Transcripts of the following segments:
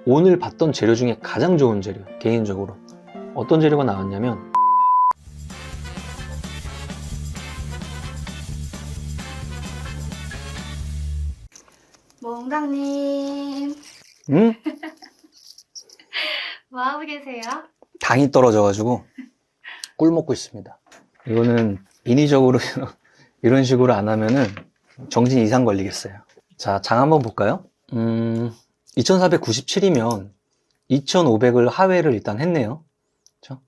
오늘 봤던 재료 중에 가장 좋은 재료, 개인적으로. 어떤 재료가 나왔냐면 몽당님 뭐하고 계세요? 당이 떨어져가지고 꿀 먹고 있습니다. 이거는 인위적으로 이런 식으로 안 하면은 정신 이상 걸리겠어요. 자, 장 한번 볼까요? 2497이면 2500을 하회를 일단 했네요. 그렇죠?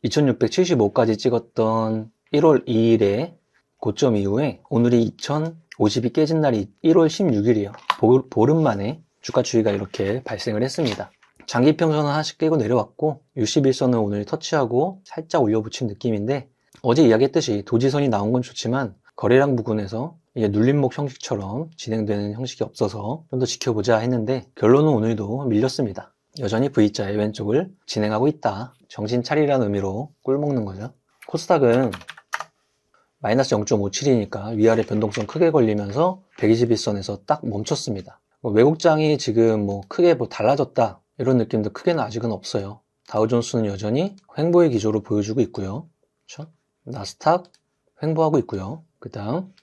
2675까지 찍었던 1월 2일에 고점 이후에 오늘이 2050이 깨진 날이 1월 16일이에요. 보름 만에 주가 추이가 이렇게 발생을 했습니다. 장기평선은 하나씩 깨고 내려왔고 61선을 오늘 터치하고 살짝 올려붙인 느낌인데, 어제 이야기했듯이 도지선이 나온 건 좋지만 거래량 부근에서 이게 눌림목 형식처럼 진행되는 형식이 없어서 좀 더 지켜보자 했는데, 결론은 오늘도 밀렸습니다. 여전히 V자의 왼쪽을 진행하고 있다. 정신 차리라는 의미로 꿀 먹는 거죠. 코스닥은 마이너스 0.57이니까 위아래 변동성 크게 걸리면서 121선에서 딱 멈췄습니다. 외국장이 지금 크게 달라졌다 이런 느낌도 크게는 아직은 없어요. 다우존스는 여전히 횡보의 기조로 보여주고 있고요. 그렇죠? 나스닥 횡보하고 있고요. 그 다음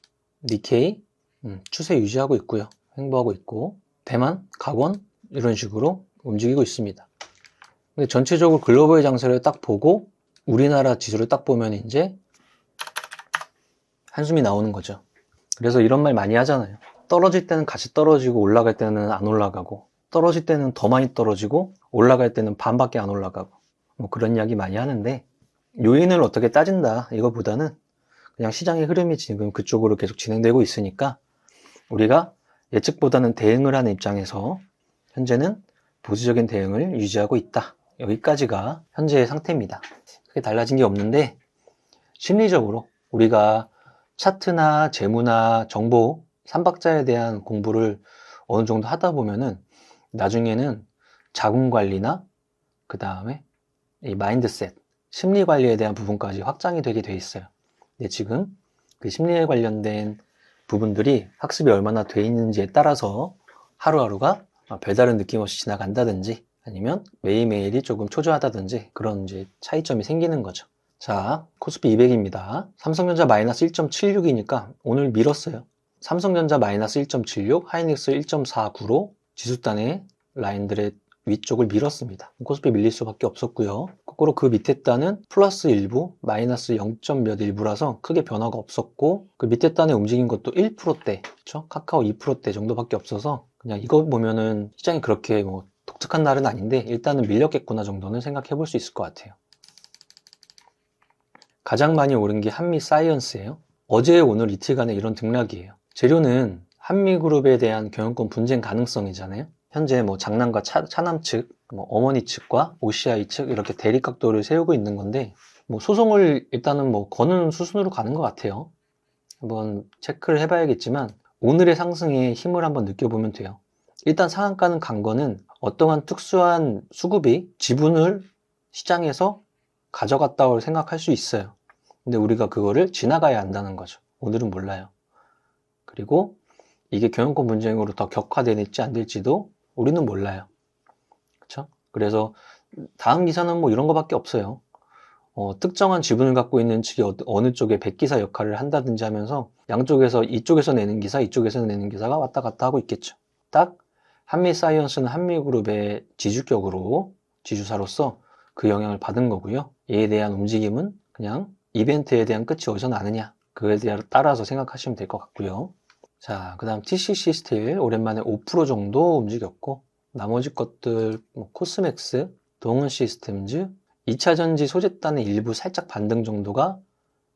니케이 추세 유지하고 있고요. 횡보하고 있고, 대만, 각원 이런 식으로 움직이고 있습니다. 근데 전체적으로 글로벌 장세를 딱 보고 우리나라 지수를 딱 보면 이제 한숨이 나오는 거죠. 그래서 이런 말 많이 하잖아요. 떨어질 때는 같이 떨어지고 올라갈 때는 안 올라가고, 떨어질 때는 더 많이 떨어지고 올라갈 때는 반밖에 안 올라가고, 그런 이야기 많이 하는데, 요인을 어떻게 따진다 이거보다는 그냥 시장의 흐름이 지금 그쪽으로 계속 진행되고 있으니까 우리가 예측보다는 대응을 하는 입장에서 현재는 보수적인 대응을 유지하고 있다. 여기까지가 현재의 상태입니다. 크게 달라진 게 없는데, 심리적으로 우리가 차트나 재무나 정보 3박자에 대한 공부를 어느 정도 하다 보면은 나중에는 자금 관리나 그 다음에 이 마인드셋, 심리 관리에 대한 부분까지 확장이 되게 돼 있어요. 근데 지금 그 심리에 관련된 부분들이 학습이 얼마나 돼 있는지에 따라서 하루하루가 별다른 느낌 없이 지나간다든지 아니면 매일매일이 조금 초조하다든지 그런 이제 차이점이 생기는 거죠. 자, 코스피 200입니다. 삼성전자 마이너스 1.76이니까 오늘 밀었어요. 삼성전자 마이너스 1.76, 하이닉스 1.49로 지수단의 라인들의 위쪽을 밀었습니다. 코스피 밀릴 수밖에 없었고요. 거꾸로 그 밑에 단은 플러스 일부, 마이너스 0. 몇 일부라서 크게 변화가 없었고, 그 밑에 단에 움직인 것도 1%대, 그쵸? 카카오 2%대 정도밖에 없어서 그냥 이거 보면은 시장이 그렇게 독특한 날은 아닌데 일단은 밀렸겠구나 정도는 생각해 볼 수 있을 것 같아요. 가장 많이 오른 게 한미사이언스예요. 어제 오늘 이틀간의 이런 등락이에요. 재료는 한미그룹에 대한 경영권 분쟁 가능성이잖아요. 현재 장남과 차남 측, 어머니 측과 OCI 측 이렇게 대립각도를 세우고 있는 건데, 소송을 일단은 거는 수순으로 가는 것 같아요. 한번 체크를 해봐야겠지만 오늘의 상승에 힘을 한번 느껴보면 돼요. 일단 상한가는 간 거는 어떠한 특수한 수급이 지분을 시장에서 가져갔다고 생각할 수 있어요. 근데 우리가 그거를 지나가야 한다는 거죠. 오늘은 몰라요. 그리고 이게 경영권 분쟁으로 더 격화될지 안 될지도 우리는 몰라요. 그렇죠? 그래서 다음 기사는 이런 거밖에 없어요. 특정한 지분을 갖고 있는 측이 어느 쪽에 백기사 역할을 한다든지 하면서 양쪽에서 이쪽에서 내는 기사, 이쪽에서 내는 기사가 왔다 갔다 하고 있겠죠. 딱 한미사이언스는 한미그룹의 지주격으로 지주사로서 그 영향을 받은 거고요. 이에 대한 움직임은 그냥 이벤트에 대한 끝이 어디서 나느냐, 그에 따라서 생각하시면 될 것 같고요. 자, 그 다음 TCC 스틸 오랜만에 5% 정도 움직였고, 나머지 것들 코스맥스, 동은 시스템즈, 2차전지 소재단의 일부 살짝 반등 정도가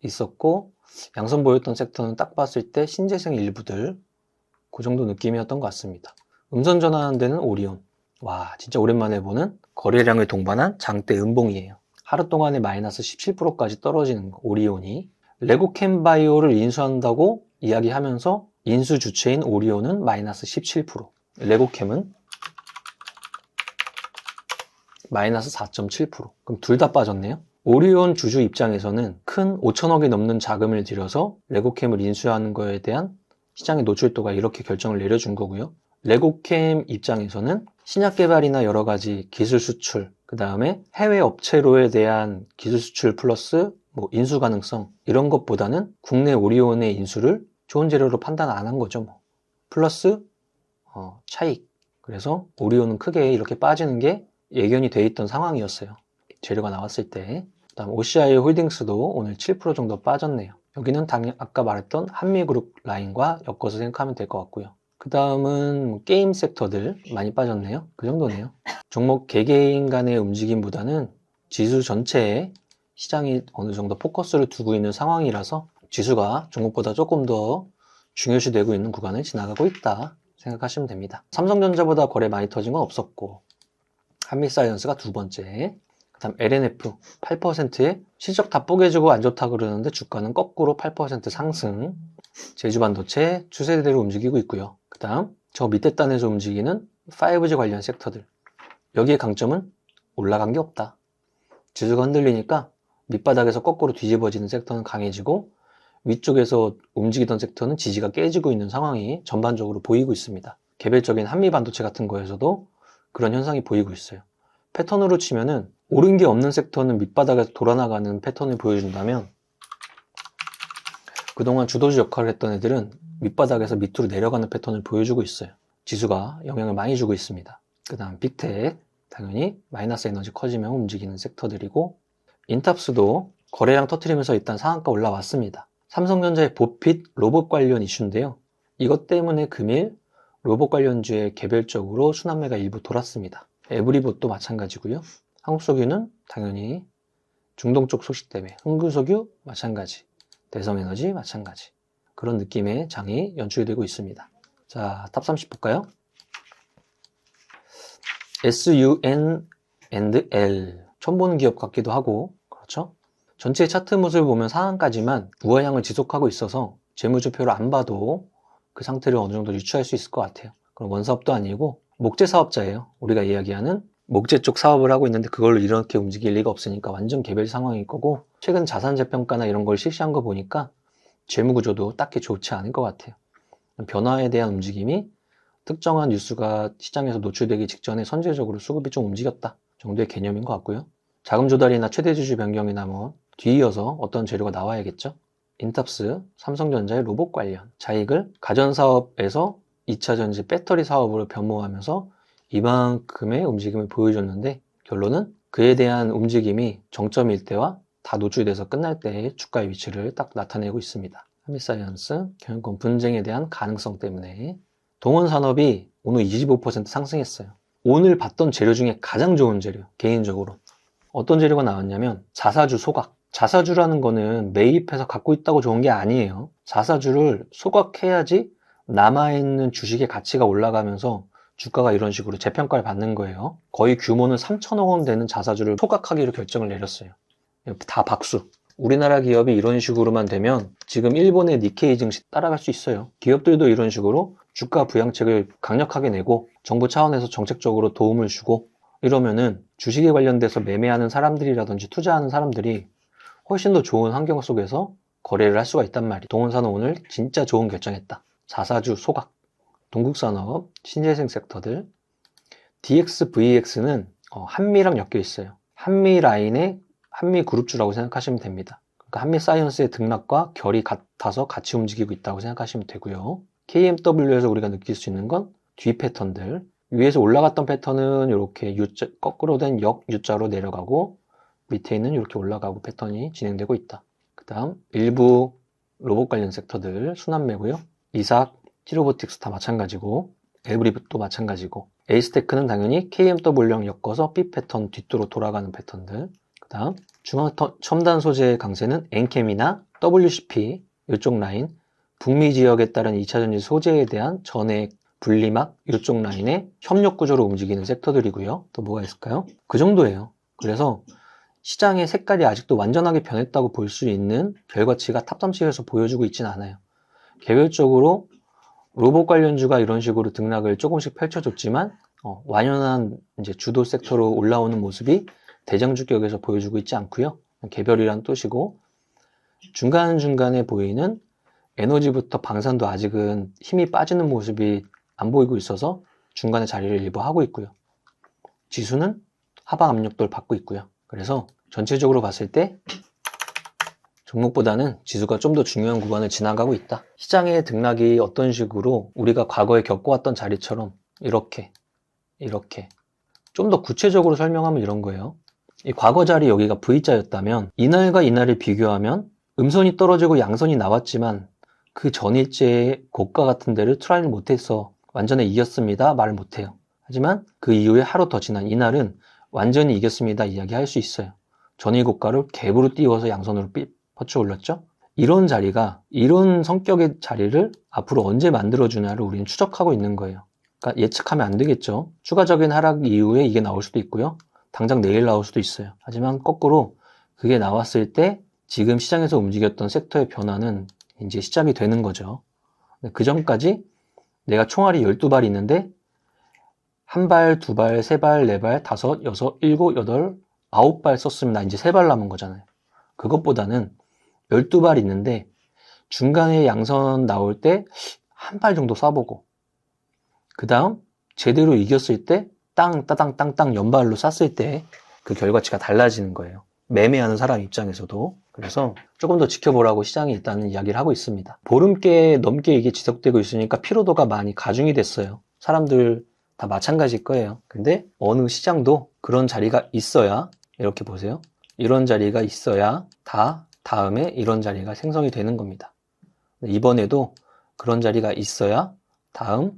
있었고, 양선 보였던 섹터는 딱 봤을 때 신재생 일부들 그 정도 느낌이었던 것 같습니다. 음선 전환하는 데는 오리온. 와, 진짜 오랜만에 보는 거래량을 동반한 장대 음봉이에요. 하루 동안에 마이너스 17%까지 떨어지는 거, 오리온이. 레고캠바이오를 인수한다고 이야기하면서 인수 주체인 오리온은 마이너스 17%, 레고캠은 마이너스 4.7%. 그럼 둘 다 빠졌네요. 오리온 주주 입장에서는 큰 5천억이 넘는 자금을 들여서 레고캠을 인수하는 거에 대한 시장의 노출도가 이렇게 결정을 내려준 거고요. 레고캠 입장에서는 신약 개발이나 여러 가지 기술 수출, 그 다음에 해외 업체로에 대한 기술 수출 플러스 뭐 인수 가능성 이런 것보다는 국내 오리온의 인수를 좋은 재료로 판단 안 한 거죠. 뭐. 플러스 차익. 그래서 오리온은 크게 이렇게 빠지는 게 예견이 돼 있던 상황이었어요. 재료가 나왔을 때. 그다음 OCI 홀딩스도 오늘 7% 정도 빠졌네요. 여기는 아까 말했던 한미그룹 라인과 엮어서 생각하면 될 것 같고요. 그 다음은 게임 섹터들 많이 빠졌네요. 그 정도네요. 종목 개개인 간의 움직임보다는 지수 전체에 시장이 어느 정도 포커스를 두고 있는 상황이라서 지수가 종목보다 조금 더 중요시되고 있는 구간을 지나가고 있다 생각하시면 됩니다. 삼성전자보다 거래 많이 터진 건 없었고, 한미사이언스가 두 번째, 그 다음 LNF 8%에 실적 다 뽀개지고 안 좋다 그러는데 주가는 거꾸로 8% 상승, 제주반도체 추세대로 움직이고 있고요. 그 다음 저 밑에 단에서 움직이는 5G 관련 섹터들, 여기의 강점은 올라간 게 없다. 지수가 흔들리니까 밑바닥에서 거꾸로 뒤집어지는 섹터는 강해지고 위쪽에서 움직이던 섹터는 지지가 깨지고 있는 상황이 전반적으로 보이고 있습니다. 개별적인 한미반도체 같은 거에서도 그런 현상이 보이고 있어요. 패턴으로 치면은 오른 게 없는 섹터는 밑바닥에서 돌아나가는 패턴을 보여준다면 그동안 주도주 역할을 했던 애들은 밑바닥에서 밑으로 내려가는 패턴을 보여주고 있어요. 지수가 영향을 많이 주고 있습니다. 그 다음 빅텍, 당연히 마이너스 에너지 커지면 움직이는 섹터들이고, 인탑스도 거래량 터트리면서 일단 상한가 올라왔습니다. 삼성전자의 보핏 로봇 관련 이슈인데요. 이것 때문에 금일 로봇 관련주에 개별적으로 순환매가 일부 돌았습니다. 에브리봇도 마찬가지고요. 한국석유는 당연히 중동 쪽 소식 때문에, 흥구석유 마찬가지, 대성에너지 마찬가지, 그런 느낌의 장이 연출이 되고 있습니다. 자, 탑30 볼까요? SUN&L 처음 보는 기업 같기도 하고, 그렇죠? 전체 차트 모습을 보면 상한까지만 우하향을 지속하고 있어서 재무제표를 안 봐도 그 상태를 어느 정도 유추할 수 있을 것 같아요. 그럼 원사업도 아니고 목재 사업자예요. 우리가 이야기하는 목재 쪽 사업을 하고 있는데 그걸로 이렇게 움직일 리가 없으니까 완전 개별 상황일 거고, 최근 자산 재평가나 이런 걸 실시한 거 보니까 재무 구조도 딱히 좋지 않을 것 같아요. 변화에 대한 움직임이 특정한 뉴스가 시장에서 노출되기 직전에 선제적으로 수급이 좀 움직였다 정도의 개념인 것 같고요. 자금 조달이나 최대 주주 변경이나 뭐 뒤이어서 어떤 재료가 나와야겠죠. 인탑스, 삼성전자의 로봇 관련 자익을 가전사업에서 2차전지 배터리 사업으로 변모하면서 이만큼의 움직임을 보여줬는데, 결론은 그에 대한 움직임이 정점일 때와 다 노출돼서 끝날 때의 주가의 위치를 딱 나타내고 있습니다. 한미사이언스 경영권 분쟁에 대한 가능성 때문에 동원산업이 오늘 25% 상승했어요. 오늘 봤던 재료 중에 가장 좋은 재료, 개인적으로 어떤 재료가 나왔냐면 자사주 소각. 자사주라는 거는 매입해서 갖고 있다고 좋은 게 아니에요. 자사주를 소각해야지 남아있는 주식의 가치가 올라가면서 주가가 이런 식으로 재평가를 받는 거예요. 거의 규모는 3천억 원 되는 자사주를 소각하기로 결정을 내렸어요. 다 박수. 우리나라 기업이 이런 식으로만 되면 지금 일본의 니케이 증시 따라갈 수 있어요. 기업들도 이런 식으로 주가 부양책을 강력하게 내고 정부 차원에서 정책적으로 도움을 주고 이러면은 주식에 관련돼서 매매하는 사람들이라든지 투자하는 사람들이 훨씬 더 좋은 환경 속에서 거래를 할 수가 있단 말이에요. 동원산업 오늘 진짜 좋은 결정했다. 자사주 소각, 동국산업, 신재생 섹터들. DXVX는 한미랑 엮여 있어요. 한미 라인의 한미 그룹주라고 생각하시면 됩니다. 그러니까 한미 사이언스의 등락과 결이 같아서 같이 움직이고 있다고 생각하시면 되고요. KMW에서 우리가 느낄 수 있는 건 뒤 패턴들. 위에서 올라갔던 패턴은 이렇게 거꾸로 된 역 U자로 내려가고 밑에 있는 이렇게 올라가고 패턴이 진행되고 있다. 그 다음 일부 로봇 관련 섹터들 순환매고요. 이삭, 티로보틱스 다 마찬가지고, 에브리도 마찬가지고, 에이스테크는 당연히 KMW랑 엮어서 B 패턴 뒤로 돌아가는 패턴들. 그 다음 중앙 첨단 소재의 강세는 엔캠이나 WCP 이쪽 라인, 북미 지역에 따른 2차전지 소재에 대한 전액 분리막 이쪽 라인의 협력 구조로 움직이는 섹터들이고요. 또 뭐가 있을까요? 그 정도예요. 그래서 시장의 색깔이 아직도 완전하게 변했다고 볼 수 있는 결과치가 탑30에서 보여주고 있지는 않아요. 개별적으로 로봇 관련주가 이런 식으로 등락을 조금씩 펼쳐줬지만 완연한 이제 주도 섹터로 올라오는 모습이 대장주격에서 보여주고 있지 않고요. 개별이란 뜻이고, 중간중간에 보이는 에너지부터 방산도 아직은 힘이 빠지는 모습이 안 보이고 있어서 중간에 자리를 일부 하고 있고요. 지수는 하방 압력도를 받고 있고요. 그래서 전체적으로 봤을 때 종목보다는 지수가 좀 더 중요한 구간을 지나가고 있다. 시장의 등락이 어떤 식으로 우리가 과거에 겪어왔던 자리처럼 이렇게 좀 더 구체적으로 설명하면 이런 거예요. 이 과거 자리 여기가 V자였다면 이날과 이날을 비교하면 음선이 떨어지고 양선이 나왔지만 그 전일제의 고가 같은 데를 트라이를 못해서 완전히 이겼습니다 말을 못해요. 하지만 그 이후에 하루 더 지난 이날은 완전히 이겼습니다 이야기할 수 있어요. 전일 고가를 갭으로 띄워서 양선으로 퍼쳐 올렸죠. 이런 자리가, 이런 성격의 자리를 앞으로 언제 만들어주냐를 우리는 추적하고 있는 거예요. 그러니까 예측하면 안 되겠죠. 추가적인 하락 이후에 이게 나올 수도 있고요. 당장 내일 나올 수도 있어요. 하지만 거꾸로 그게 나왔을 때 지금 시장에서 움직였던 섹터의 변화는 이제 시작이 되는 거죠. 그 전까지 내가 총알이 12발 있는데 한 발, 두 발, 세 발, 네 발, 다섯, 여섯, 일곱, 여덟, 9발 썼으면 나 이제 3발 남은 거잖아요. 그것보다는 12발 있는데 중간에 양선 나올 때 한 발 정도 쏴보고 그 다음 제대로 이겼을 때 땅 연발로 쐈을 때 그 결과치가 달라지는 거예요. 매매하는 사람 입장에서도. 그래서 조금 더 지켜보라고 시장이 일단은 이야기를 하고 있습니다. 보름께 넘게 이게 지속되고 있으니까 피로도가 많이 가중이 됐어요. 사람들 다 마찬가지일 거예요. 근데 어느 시장도 그런 자리가 있어야, 이렇게 보세요. 이런 자리가 있어야 다음에 이런 자리가 생성이 되는 겁니다. 이번에도 그런 자리가 있어야 다음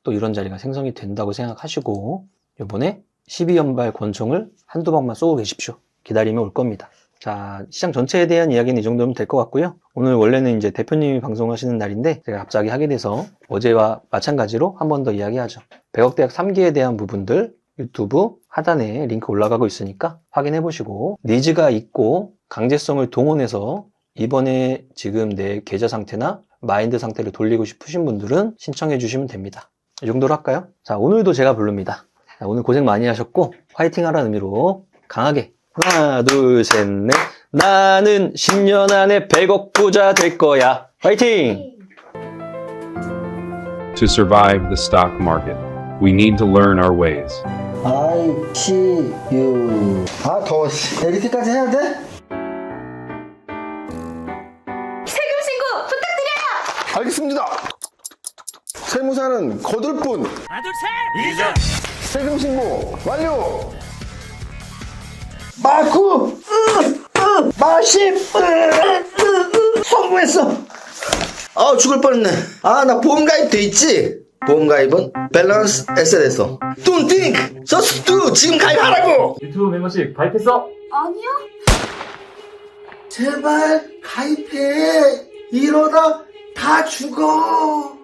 또 이런 자리가 생성이 된다고 생각하시고 이번에 12연발 권총을 한두 방만 쏘고 계십시오. 기다리면 올 겁니다. 자, 시장 전체에 대한 이야기는 이 정도면 될 것 같고요. 오늘 원래는 이제 대표님이 방송하시는 날인데 제가 갑자기 하게 돼서 어제와 마찬가지로 한 번 더 이야기하죠. 백억대학 3기에 대한 부분들 유튜브 하단에 링크 올라가고 있으니까 확인해 보시고 니즈가 있고 강제성을 동원해서 이번에 지금 내 계좌 상태나 마인드 상태를 돌리고 싶으신 분들은 신청해 주시면 됩니다. 이 정도로 할까요? 자, 오늘도 제가 부릅니다. 자, 오늘 고생 많이 하셨고 화이팅 하라는 의미로 강하게 하나 둘 셋 넷 나는 10년 안에 100억 부자 될 거야. 화이팅! To survive the stock market, we need to learn our ways. ICU. 아, 더워. 이렇게까지 해야 돼? 세금 신고 부탁드려요. 알겠습니다. 세무사는 거둘 뿐. 하나 둘 셋! 세금 신고 완료. 마구 마십 성공했어. 아, 죽을 뻔했네. 아, 나 보험가입 돼 있지? 보험가입은 밸런스 에셋에서 Don't think, just do. 지금 가입하라고. 유튜브 멤버십 가입했어? 아니요. 제발 가입해. 이러다 다 죽어.